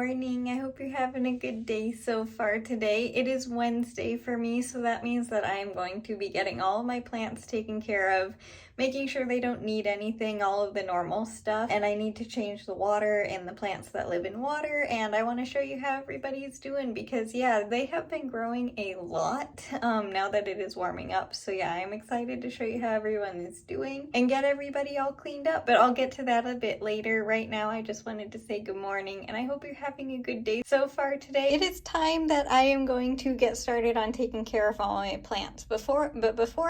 morning. I hope you're having a good day so far today. It is Wednesday for me, so that means that I am going to be getting all of my plants taken care of, making sure they don't need anything, all of the normal stuff. And I need to change the water in the plants that live in water, and I want to show you how everybody's doing because yeah, they have been growing a lot now that it is warming up. So yeah, I'm excited to show you how everyone is doing and get everybody all cleaned up, but I'll get to that a bit later. Right now, I just wanted to say good morning, and I hope you're having a good day so far today. It is time that I am going to get started on taking care of all my plants. Before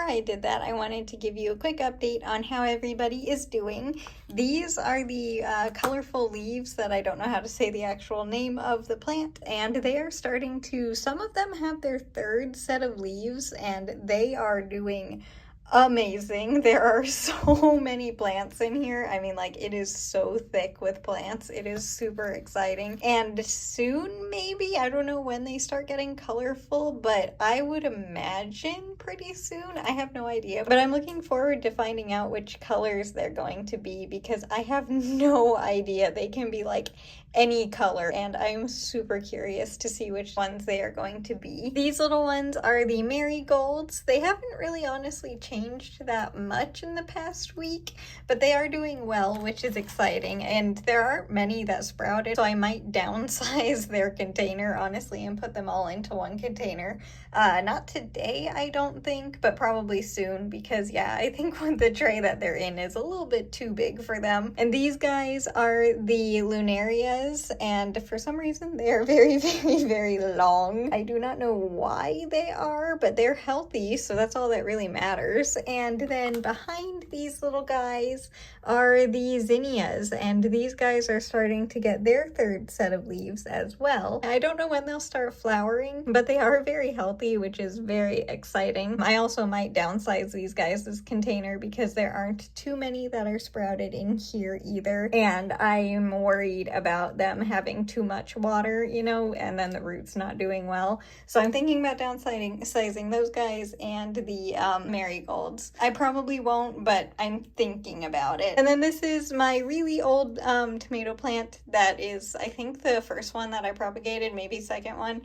I did that, I wanted to give you a quick update on how everybody is doing. These are the colorful leaves that I don't know how to say the actual name of the plant, and they are starting to, some of them have their third set of leaves, and they are doing amazing. There are so many plants in here. I mean, like, it is so thick with plants. It is super exciting. And soon, maybe, I don't know when they start getting colorful, but I would imagine pretty soon. I have no idea. But I'm looking forward to finding out which colors they're going to be because I have no idea. They can be like any color, and I'm super curious to see which ones they are going to be. These little ones are the marigolds. They haven't really honestly changed that much in the past week, but they are doing well, which is exciting, and there aren't many that sprouted, so I might downsize their container, honestly, and put them all into one container. Not today, I don't think, but probably soon, because yeah, I think the tray that they're in is a little bit too big for them. And these guys are the lunarias, and for some reason they are very, very long. I do not know why they are, but they're healthy, so that's all that really matters. And then behind these little guys are the zinnias, and these guys are starting to get their third set of leaves as well. I don't know when they'll start flowering, but they are very healthy, which is very exciting. I also might downsize these guys' container because there aren't too many that are sprouted in here either, and I am worried about them having too much water, you know, and then the roots not doing well. So I'm thinking about downsizing those guys and the marigolds. I probably won't, but I'm thinking about it. And then this is my really old tomato plant that is, I think, the first one that I propagated, maybe second one.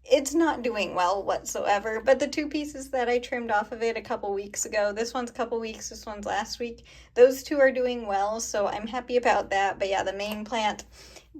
It's not doing well whatsoever, but the two pieces that I trimmed off of it a couple weeks ago, this one's a couple weeks, this one's last week, those two are doing well, so I'm happy about that. But yeah, the main plant,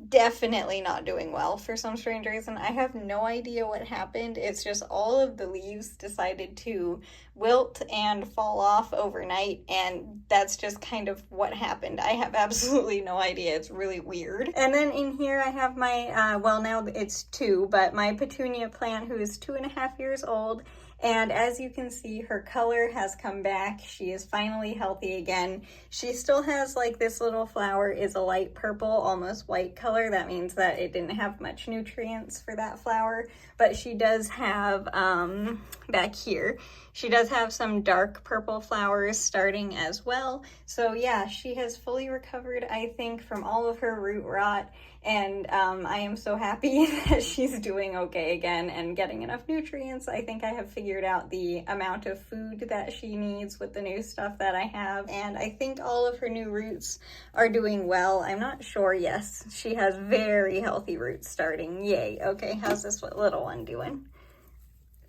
definitely not doing well for some strange reason. I have no idea what happened. It's just all of the leaves decided to wilt and fall off overnight, and that's just kind of what happened. I have absolutely no idea. It's really weird. And then in here I have my, well, now it's two, but my petunia plant, who is 2.5 years old. And as you can see, her color has come back. She is finally healthy again. She still has, like, this little flower is a light purple, almost white color. That means that it didn't have much nutrients for that flower. But she does have, back here, she does have some dark purple flowers starting as well. So yeah, she has fully recovered, I think, from all of her root rot. And I am so happy that she's doing okay again and getting enough nutrients. I think I have figured out the amount of food that she needs with the new stuff that I have. And I think all of her new roots are doing well. I'm not sure. Yes, she has very healthy roots starting. Yay. Okay, how's this little one doing?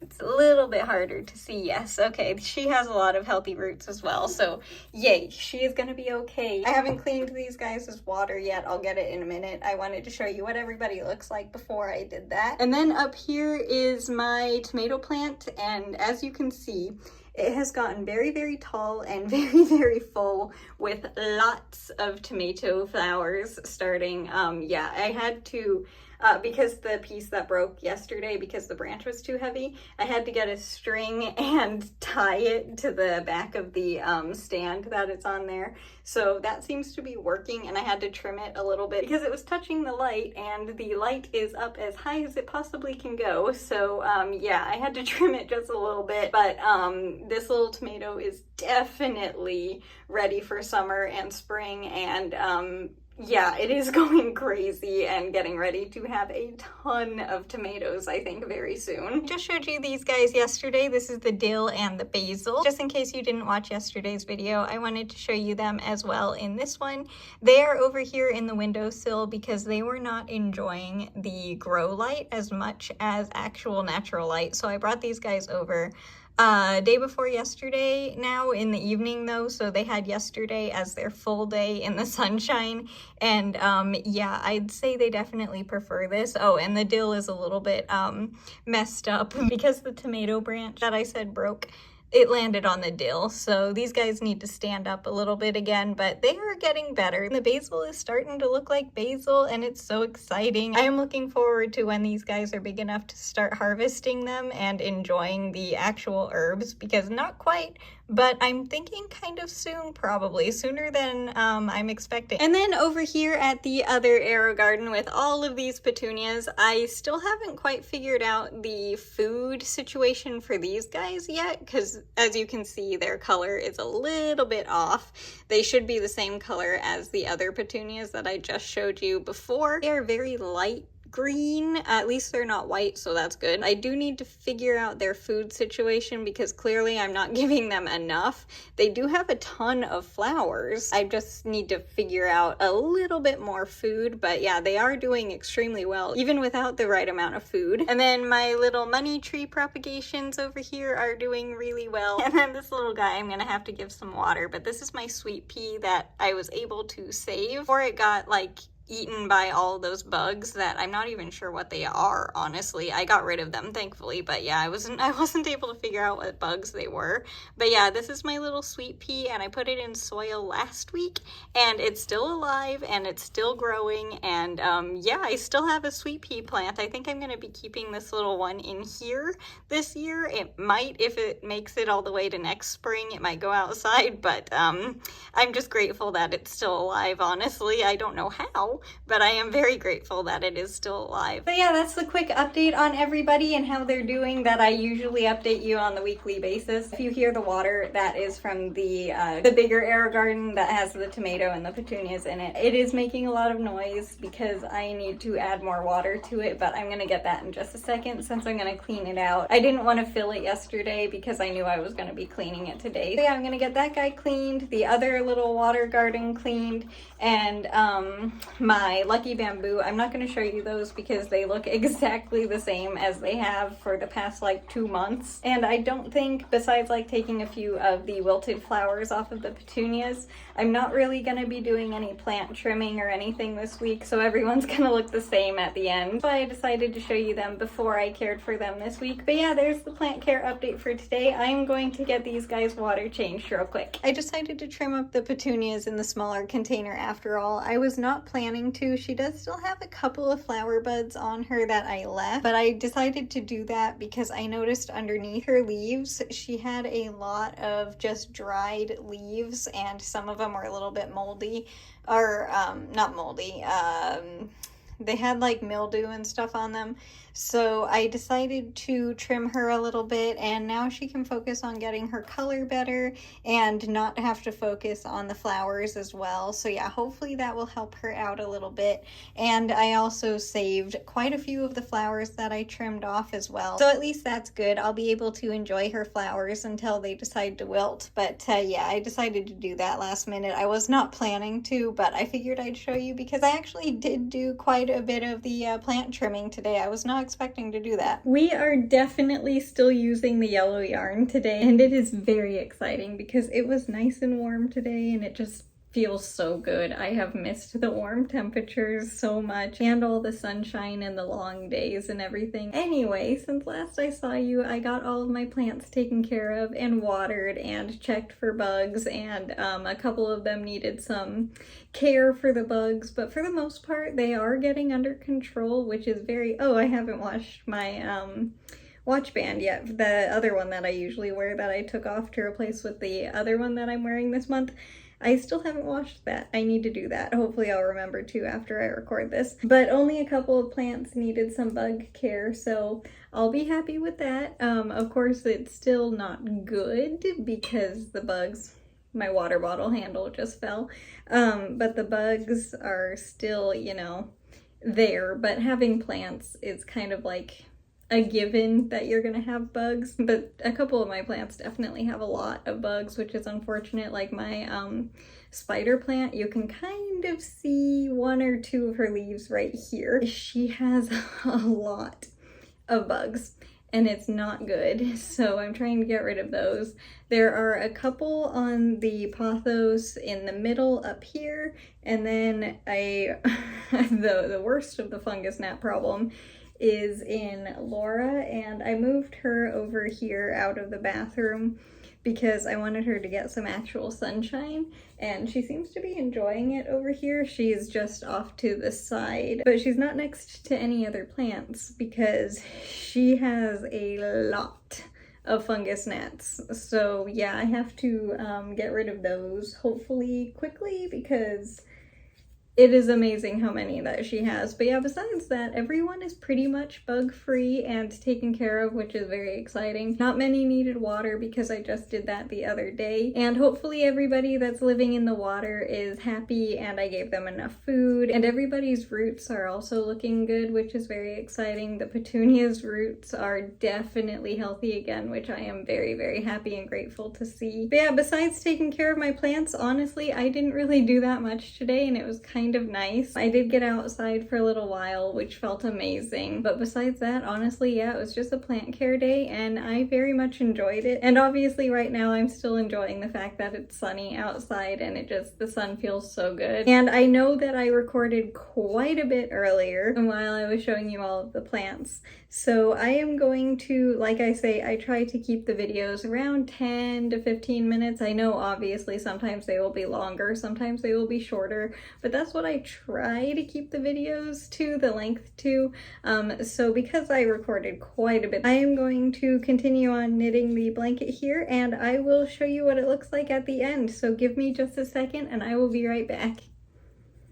It's a little bit harder to see. Yes, okay, she has a lot of healthy roots as well, so yay, she is gonna be okay. I haven't cleaned these guys' water yet. I'll get it in a minute. I wanted to show you what everybody looks like before I did that. And then up here is my tomato plant, and as you can see, it has gotten very, very tall and very, very full with lots of tomato flowers starting. Yeah, I had to, because the piece that broke yesterday, because the branch was too heavy, I had to get a string and tie it to the back of the stand that it's on there. So that seems to be working, and I had to trim it a little bit because it was touching the light, and the light is up as high as it possibly can go. So yeah, I had to trim it just a little bit, but this little tomato is definitely ready for summer and spring, and yeah, it is going crazy and getting ready to have a ton of tomatoes, I think, very soon. I just showed you these guys yesterday. This is the dill and the basil. Just in case you didn't watch yesterday's video, I wanted to show you them as well in this one. They are over here in the windowsill because they were not enjoying the grow light as much as actual natural light. So I brought these guys over day before yesterday now in the evening though, so they had yesterday as their full day in the sunshine, and yeah, I'd say they definitely prefer this. Oh, and the dill is a little bit messed up because the tomato branch that I said broke, it landed on the dill, so these guys need to stand up a little bit again, but they are getting better. The basil is starting to look like basil, and it's so exciting. I am looking forward to when these guys are big enough to start harvesting them and enjoying the actual herbs, because not quite, but I'm thinking kind of soon, probably sooner than I'm expecting. And then over here at the other arrow garden with all of these petunias, I still haven't quite figured out the food situation for these guys yet, because as you can see, their color is a little bit off. They should be the same color as the other petunias that I just showed you before. They are very light green, at least they're not white, so that's good. I do need to figure out their food situation because clearly I'm not giving them enough. They do have a ton of flowers. I just need to figure out a little bit more food, but yeah, they are doing extremely well even without the right amount of food. And then my little money tree propagations over here are doing really well. And then this little guy I'm gonna have to give some water, but this is my sweet pea that I was able to save before it got like eaten by all those bugs that I'm not even sure what they are, honestly. I got rid of them, thankfully, but yeah, I wasn't able to figure out what bugs they were. But yeah, this is my little sweet pea, and I put it in soil last week, and it's still alive, and it's still growing, and yeah, I still have a sweet pea plant. I think I'm gonna be keeping this little one in here this year. It might, if it makes it all the way to next spring, it might go outside, but I'm just grateful that it's still alive, honestly. I don't know how, but I am very grateful that it is still alive. But yeah, that's the quick update on everybody and how they're doing that I usually update you on the weekly basis. If you hear the water, that is from the bigger arrow garden that has the tomato and the petunias in it. It is making a lot of noise because I need to add more water to it, but I'm gonna get that in just a second since I'm gonna clean it out. I didn't want to fill it yesterday because I knew I was gonna be cleaning it today. So yeah, I'm gonna get that guy cleaned, the other little water garden cleaned, and my lucky bamboo. I'm not going to show you those because they look exactly the same as they have for the past like 2 months. And I don't think, besides like taking a few of the wilted flowers off of the petunias, I'm not really going to be doing any plant trimming or anything this week, so everyone's going to look the same at the end. So I decided to show you them before I cared for them this week. But yeah, there's the plant care update for today. I'm going to get these guys water changed real quick. I decided to trim up the petunias in the smaller container after all. I was not planning to. She does still have a couple of flower buds on her that I left, but I decided to do that because I noticed underneath her leaves she had a lot of just dried leaves, and some of them were a little bit moldy, or not moldy, they had like mildew and stuff on them. So I decided to trim her a little bit, and now she can focus on getting her color better and not have to focus on the flowers as well. So yeah, hopefully that will help her out a little bit. And I also saved quite a few of the flowers that I trimmed off as well. So at least that's good. I'll be able to enjoy her flowers until they decide to wilt. But yeah, I decided to do that last minute. I was not planning to, but I figured I'd show you because I actually did do quite a bit of the plant trimming today. I was not expecting to do that. We are definitely still using the yellow yarn today, and it is very exciting because it was nice and warm today, and it just feels so good. I have missed the warm temperatures so much, and all the sunshine and the long days and everything. Anyway, since last I saw you, I got all of my plants taken care of and watered and checked for bugs, and a couple of them needed some care for the bugs, but for the most part they are getting under control, which is very— oh, I haven't washed my watch band yet, the other one that I usually wear that I took off to replace with the other one that I'm wearing this month. I still haven't washed that. I need to do that. Hopefully I'll remember to after I record this. But only a couple of plants needed some bug care, so I'll be happy with that. Of course, it's still not good because the bugs my water bottle handle just fell. But the bugs are still, you know, there, but having plants is kind of like a given that you're gonna have bugs. But a couple of my plants definitely have a lot of bugs, which is unfortunate. Like my spider plant, you can kind of see one or two of her leaves right here. She has a lot of bugs and it's not good, so I'm trying to get rid of those. There are a couple on the pothos in the middle up here, and then the worst of the fungus gnat problem is in Laura, and I moved her over here out of the bathroom because I wanted her to get some actual sunshine, and she seems to be enjoying it over here. She's just off to the side, but she's not next to any other plants because she has a lot of fungus gnats. So yeah, I have to get rid of those hopefully quickly because it is amazing how many that she has. But yeah, besides that, everyone is pretty much bug-free and taken care of, which is very exciting. Not many needed water because I just did that the other day. And hopefully everybody that's living in the water is happy and I gave them enough food. And everybody's roots are also looking good, which is very exciting. The petunias roots are definitely healthy again, which I am very, very happy and grateful to see. But yeah, besides taking care of my plants, honestly, I didn't really do that much today, and it was kind of nice. I did get outside for a little while, which felt amazing. But besides that, honestly, yeah, it was just a plant care day and I very much enjoyed it. And obviously right now I'm still enjoying the fact that it's sunny outside and the sun feels so good. And I know that I recorded quite a bit earlier while I was showing you all of the plants. So I am going to, like I say, I try to keep the videos around 10 to 15 minutes. I know obviously sometimes they will be longer, sometimes they will be shorter, but that's what I try to keep the videos to, the length to. So because I recorded quite a bit, I am going to continue on knitting the blanket here and I will show you what it looks like at the end. So give me just a second and I will be right back.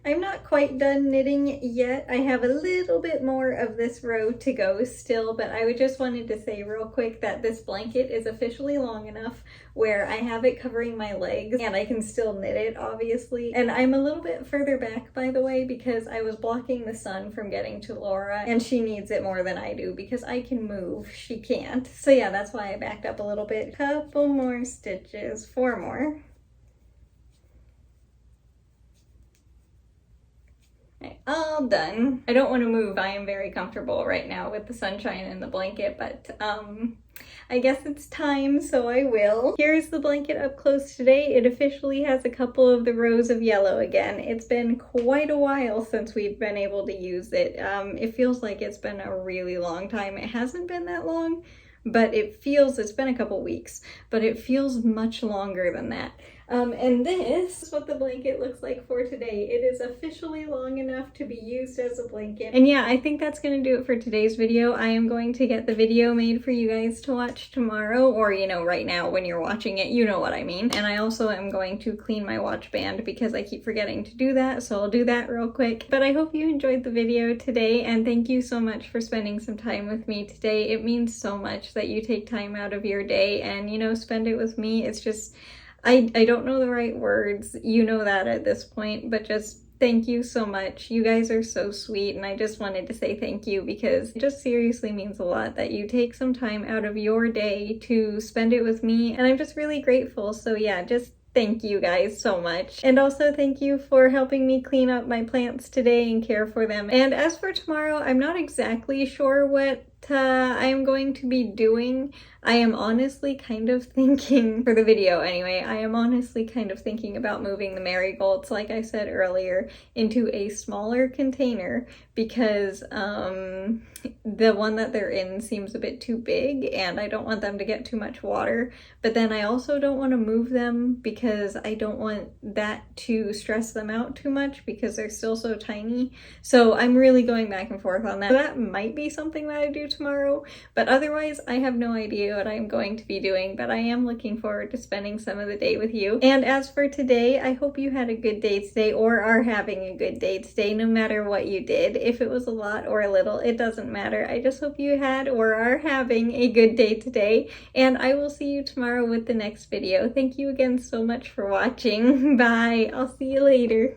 I'm not quite done knitting yet. I have a little bit more of this row to go still, but I just wanted to say real quick that this blanket is officially long enough where I have it covering my legs and I can still knit it, obviously. And I'm a little bit further back, by the way, because I was blocking the sun from getting to Laura and she needs it more than I do because I can move, she can't. So yeah, that's why I backed up a little bit. Couple more stitches, 4 more. All done. I don't want to move. I am very comfortable right now with the sunshine and the blanket, but I guess it's time, so I will. Here's the blanket up close today. It officially has a couple of the rows of yellow again. It's been quite a while since we've been able to use it. It feels like it's been a really long time. It hasn't been that long, but it's been a couple weeks, but it feels much longer than that. And this is what the blanket looks like for today. It is officially long enough to be used as a blanket. And yeah, I think that's going to do it for today's video. I am going to get the video made for you guys to watch tomorrow, or you know, right now when you're watching it, you know what I mean. And I also am going to clean my watch band because I keep forgetting to do that, so I'll do that real quick. But I hope you enjoyed the video today, and thank you so much for spending some time with me today. It means so much that you take time out of your day and, you know, spend it with me. It's just, I don't know the right words, you know that at this point, but just thank you so much. You guys are so sweet, and I just wanted to say thank you because it just seriously means a lot that you take some time out of your day to spend it with me, and I'm just really grateful. So yeah, just thank you guys so much. And also thank you for helping me clean up my plants today and care for them. And as for tomorrow, I'm not exactly sure what I am going to be doing. I am honestly kind of thinking, for the video anyway, I am honestly kind of thinking about moving the marigolds, like I said earlier, into a smaller container because the one that they're in seems a bit too big and I don't want them to get too much water. But then I also don't want to move them because I don't want that to stress them out too much because they're still so tiny. So I'm really going back and forth on that. That might be something that I do tomorrow, but otherwise I have no idea what I'm going to be doing, but I am looking forward to spending some of the day with you. And as for today, I hope you had a good day today or are having a good day today, no matter what you did. If it was a lot or a little, it doesn't matter. I just hope you had or are having a good day today, and I will see you tomorrow with the next video. Thank you again so much for watching. Bye. I'll see you later.